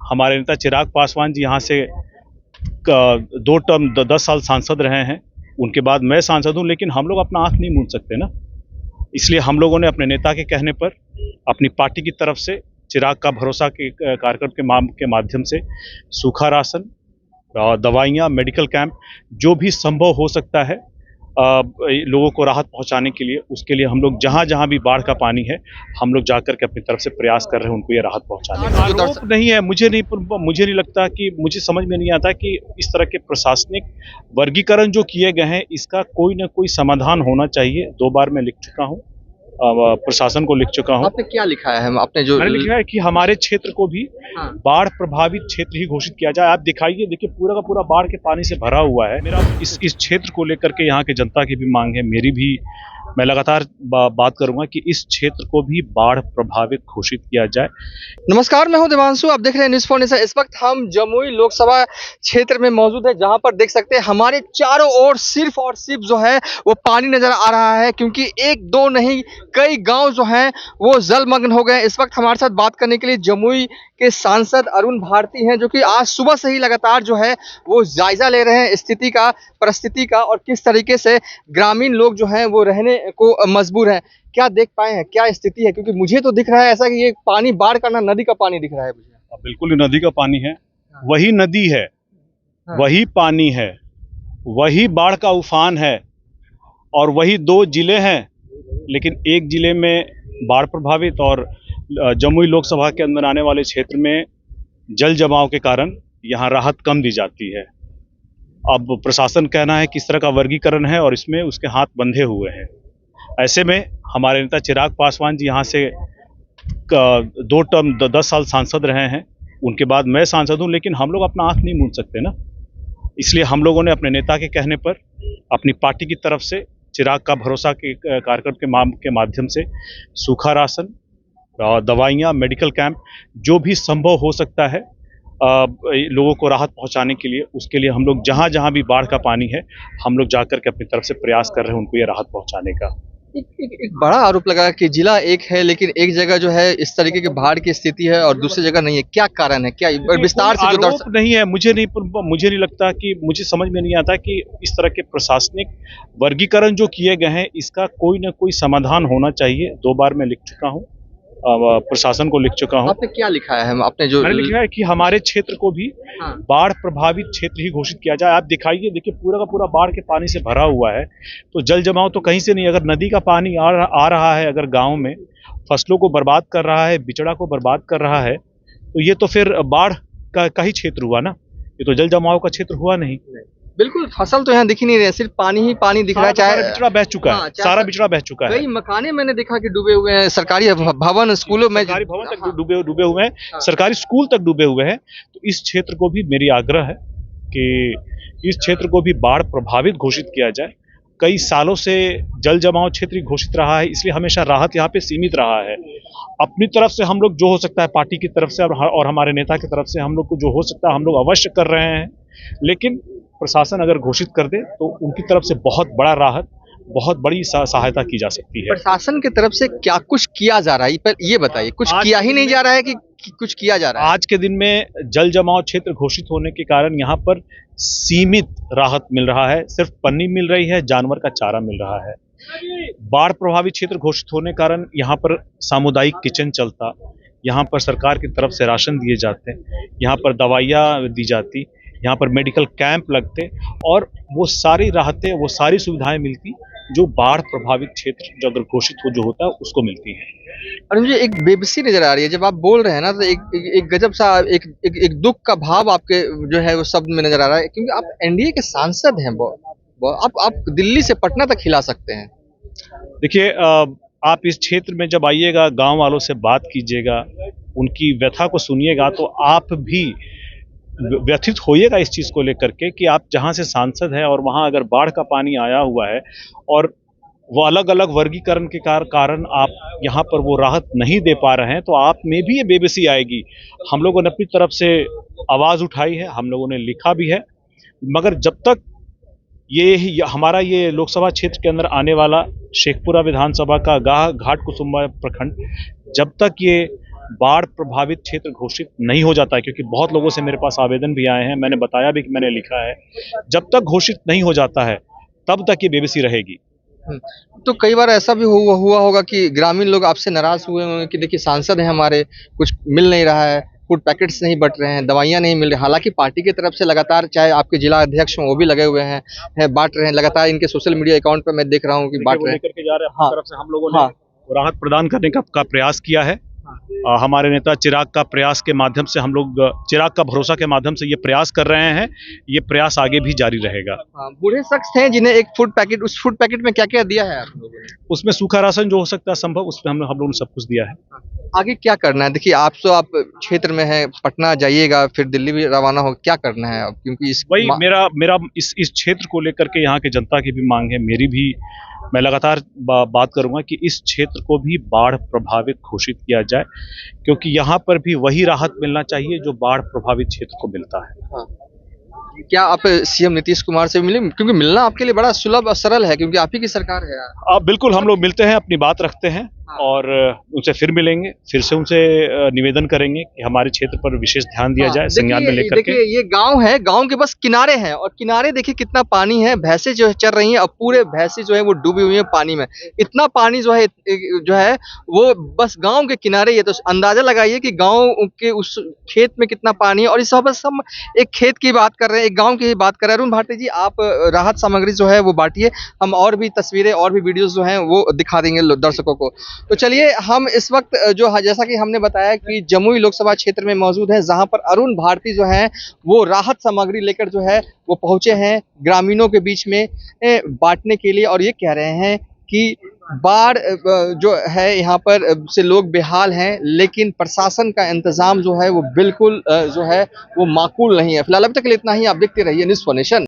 हमारे नेता चिराग पासवान जी यहाँ से 2 टर्म 10 साल सांसद रहे हैं। उनके बाद मैं सांसद हूँ, लेकिन हम लोग अपना आंख नहीं मूंद सकते ना। इसलिए हम लोगों ने अपने नेता के कहने पर अपनी पार्टी की तरफ से चिराग का भरोसा के कार्यक्रम के माध्यम से सूखा राशन, दवाइयाँ, मेडिकल कैंप, जो भी संभव हो सकता है लोगों को राहत पहुंचाने के लिए, उसके लिए हम लोग जहां जहां भी बाढ़ का पानी है, हम लोग जाकर के अपनी तरफ से प्रयास कर रहे हैं उनको ये राहत पहुंचाने का। आरोप नहीं है, मुझे नहीं लगता कि, मुझे समझ में नहीं आता कि इस तरह के प्रशासनिक वर्गीकरण जो किए गए हैं, इसका कोई ना कोई समाधान होना चाहिए। 2 बार मैं लिख चुका हूँ, प्रशासन को लिख चुका हूँ। आपने क्या लिखा है? आपने जो मैंने लिखा है कि हमारे क्षेत्र को भी बाढ़ प्रभावित क्षेत्र ही घोषित किया जाए। आप दिखाइए, देखिए पूरा का पूरा बाढ़ के पानी से भरा हुआ है। मेरा इस क्षेत्र को लेकर के यहाँ के जनता की भी मांग है, मेरी भी, मैं लगातार बात करूंगा कि इस क्षेत्र को भी बाढ़ प्रभावित घोषित किया जाए। नमस्कार, मैं हूं देवांशु, आप देख रहे हैं न्यूज़ फॉर नेशन। इस वक्त हम जमुई लोकसभा क्षेत्र में मौजूद है, जहां पर देख सकते हैं हमारे चारों ओर सिर्फ और सिर्फ जो है वो पानी नजर आ रहा है, क्योंकि 1-2 नहीं कई गांव जो हैं वो जलमग्न हो गए। इस वक्त हमारे साथ बात करने के लिए जमुई के सांसद अरुण भारती हैं, जो कि आज सुबह से ही लगातार जो है वो जायजा ले रहे हैं स्थिति का, परिस्थिति का, और किस तरीके से ग्रामीण लोग जो हैं वो रहने को मजबूर हैं। क्या देख पाए हैं, क्या स्थिति है? क्योंकि मुझे तो दिख रहा है ऐसा कि ये पानी बाढ़ का ना नदी का पानी दिख रहा है मुझे। बिल्कुल नदी का पानी है, वही नदी है, वही पानी है, वही बाढ़ का उफान है, और वही 2 जिले हैं, लेकिन एक जिले में बाढ़ प्रभावित और जमुई लोकसभा के अंदर आने वाले क्षेत्र में जल जमाव के कारण यहाँ राहत कम दी जाती है। अब प्रशासन कहना है किस तरह का वर्गीकरण है, और इसमें उसके हाथ बंधे हुए हैं। ऐसे में हमारे नेता चिराग पासवान जी यहाँ से 2 टर्म 10 साल सांसद रहे हैं। उनके बाद मैं सांसद हूँ, लेकिन हम लोग अपना आंख नहीं मूंद सकते ना। इसलिए हम लोगों ने अपने नेता के कहने पर अपनी पार्टी की तरफ से चिराग का भरोसा के कार्यक्रम के माध्यम से सूखा राशन, दवाइयाँ, मेडिकल कैंप, जो भी संभव हो सकता है लोगों को राहत पहुंचाने के लिए, उसके लिए हम लोग जहां जहां भी बाढ़ का पानी है, हम लोग जाकर के अपनी तरफ से प्रयास कर रहे हैं उनको ये राहत पहुंचाने का। एक बड़ा आरोप लगा कि जिला एक है, लेकिन एक जगह जो है इस तरीके की बाढ़ की स्थिति है और दूसरी जगह नहीं है। क्या कारण है? क्या विस्तार से जो आरोप नहीं है, मुझे नहीं लगता कि, मुझे समझ में नहीं आता कि इस तरह के प्रशासनिक वर्गीकरण जो किए गए हैं, इसका कोई ना कोई समाधान होना चाहिए। 2 बार मैं लिख चुका हूँ, प्रशासन को लिख चुका हूँ। आपने क्या लिखा है? आपने जो मैंने लिखा है कि हमारे क्षेत्र को भी बाढ़ प्रभावित क्षेत्र ही घोषित किया जाए। आप दिखाइए, देखिए पूरा का पूरा बाढ़ के पानी से भरा हुआ है, तो जल जमाव तो कहीं से नहीं। अगर नदी का पानी आ रहा है, अगर गांव में फसलों को बर्बाद कर रहा है, बिचड़ा को बर्बाद कर रहा है, तो ये तो फिर बाढ़ का ही क्षेत्र हुआ ना, ये तो जल जमाव का क्षेत्र हुआ नहीं। बिल्कुल, फसल तो यहाँ दिख ही नहीं रहे, सिर्फ पानी ही पानी दिख रहा है। चाहे बिचड़ा बह चुका है, सारा बिचड़ा बह चुका है। कई मकाने मैंने देखा कि डूबे हुए हैं, सरकारी भवन, स्कूलों में, सरकारी भवन तक डूबे हुए हैं, सरकारी स्कूल तक डूबे हुए हैं। तो इस क्षेत्र को भी मेरी आग्रह है कि इस क्षेत्र को भी बाढ़ प्रभावित घोषित किया जाए। कई सालों से जल जमाव क्षेत्र घोषित रहा है, इसलिए हमेशा राहत यहाँ पे सीमित रहा है। अपनी तरफ से हम लोग जो हो सकता है, पार्टी की तरफ से और हमारे नेता की तरफ से हम लोग को जो हो सकता है हम लोग अवश्य कर रहे हैं। लेकिन प्रशासन अगर घोषित कर दे तो उनकी तरफ से बहुत बड़ा राहत, बहुत बड़ी सहायता की जा सकती है। प्रशासन की तरफ से क्या कुछ किया जा रहा है, पर ये बताइए, कुछ किया ही नहीं जा रहा है कि कुछ किया जा रहा है? आज के दिन में जल जमाव क्षेत्र घोषित होने के कारण यहाँ पर सीमित राहत मिल रहा है, सिर्फ पन्नी मिल रही है, जानवर का चारा मिल रहा है। बाढ़ प्रभावित क्षेत्र घोषित होने के कारण यहाँ पर सामुदायिक किचन चलता, यहाँ पर सरकार की तरफ से राशन दिए जाते, यहाँ पर दवाइयाँ दी जाती, यहाँ पर मेडिकल कैंप लगते, और वो सारी राहतें, वो सारी सुविधाएं मिलती जो बाढ़ प्रभावित क्षेत्र जो अगर घोषित हो जो होता है उसको मिलती है। और मुझे एक बेबसी नजर आ रही है जब आप बोल रहे हैं ना, तो एक गजब सा एक दुख का भाव आपके जो है वो शब्द में नजर आ रहा है, क्योंकि आप एनडीए के सांसद हैं। आप दिल्ली से पटना तक हिला सकते हैं। देखिए, आप इस क्षेत्र में जब आइएगा, गांव वालों से बात कीजिएगा, उनकी व्यथा को सुनिएगा, तो आप भी व्यथित होइएगा इस चीज को लेकर के कि आप जहां से सांसद हैं और वहां अगर बाढ़ का पानी आया हुआ है और वो अलग अलग वर्गीकरण के कारण आप यहाँ पर वो राहत नहीं दे पा रहे हैं, तो आप में भी ये बेबसी आएगी। हम लोगों ने अपनी तरफ से आवाज उठाई है, हम लोगों ने लिखा भी है, मगर जब तक ये हमारा ये लोकसभा क्षेत्र के अंदर आने वाला शेखपुरा विधानसभा का गाह घाट कुसुम्भा प्रखंड, जब तक ये बाढ़ प्रभावित क्षेत्र घोषित नहीं हो जाता है, क्योंकि बहुत लोगों से मेरे पास आवेदन भी आए हैं, मैंने बताया भी कि मैंने लिखा है, जब तक घोषित नहीं हो जाता है तब तक ये बेबसी रहेगी। तो कई बार ऐसा भी हुआ होगा कि ग्रामीण लोग आपसे नाराज हुए होंगे कि देखिए सांसद हैं हमारे, कुछ मिल नहीं रहा है, फूड पैकेट्स नहीं बट रहे हैं, दवाइयाँ नहीं मिल रही। हालांकि पार्टी की तरफ से लगातार, चाहे आपके जिला अध्यक्ष हों वो भी लगे हुए हैं बांट रहे हैं लगातार, इनके सोशल मीडिया अकाउंट पर मैं देख रहा हूँ कि बांट रहे हैं। लेकर के जा रहे हैं, हाँ, अपनी तरफ से हम लोगों ने हाँ, राहत प्रदान करने का प्रयास किया है। हमारे नेता चिराग का प्रयास के माध्यम से हम लोग, चिराग का भरोसा के माध्यम से ये प्रयास कर रहे हैं, ये प्रयास आगे भी जारी रहेगा। हाँ। बूढ़े शख्स हैं जिन्हें एक फूड पैकेट, उस फूड पैकेट में क्या क्या दिया है आप लोगों ने? उसमें सूखा राशन जो हो सकता है संभव, उसमें हम लोगों ने सब कुछ दिया है। आगे क्या करना है? देखिए आप क्षेत्र में हैं, पटना जाइएगा, फिर दिल्ली भी रवाना हो, क्या करना है अब? क्योंकि इस वही मेरा इस क्षेत्र को लेकर के यहाँ के जनता की भी मांग है, मेरी भी, मैं लगातार बात करूंगा कि इस क्षेत्र को भी बाढ़ प्रभावित घोषित किया जाए, क्योंकि यहाँ पर भी वही राहत मिलना चाहिए जो बाढ़ प्रभावित क्षेत्र को मिलता है। हाँ। क्या आप सीएम नीतीश कुमार से मिले? क्योंकि मिलना आपके लिए बड़ा सुलभ और सरल है, क्योंकि आप ही की सरकार है यार। आप बिल्कुल, हम लोग मिलते हैं, अपनी बात रखते हैं और उनसे फिर मिलेंगे, फिर से उनसे निवेदन करेंगे कि हमारे क्षेत्र पर विशेष ध्यान दिया जाए, संज्ञान में लेकर के। देखिए ये गांव है, गांव के बस किनारे हैं और किनारे देखिए कितना पानी है, भैंसें जो है चर रही हैं और पूरे भैंसें जो है वो डूबी हुई हैं पानी में। इतना पानी जो है वो बस गांव के किनारे ही है। तो अंदाजा लगाइए कि गांव के उस खेत में कितना पानी है। और इस बस हम एक खेत की बात कर रहे हैं, एक गाँव की बात कर रहे हैं। अरुण भारती जी, आप राहत सामग्री जो है वो बांटिए, हम और भी तस्वीरें और भी वीडियोज जो हैं वो दिखा देंगे दर्शकों को। तो चलिए हम इस वक्त जैसा कि हमने बताया कि जमुई लोकसभा क्षेत्र में मौजूद है, जहां पर अरुण भारती जो हैं वो राहत सामग्री लेकर जो है वो पहुंचे हैं ग्रामीणों के बीच में बांटने के लिए। और ये कह रहे हैं कि बाढ़ जो है यहाँ पर से लोग बेहाल हैं, लेकिन प्रशासन का इंतजाम जो है वो बिल्कुल जो है वो माकूल नहीं है। फिलहाल अभी तक के लिए इतना ही। आप देखते रहिए न्यूज़ फॉर नेशन।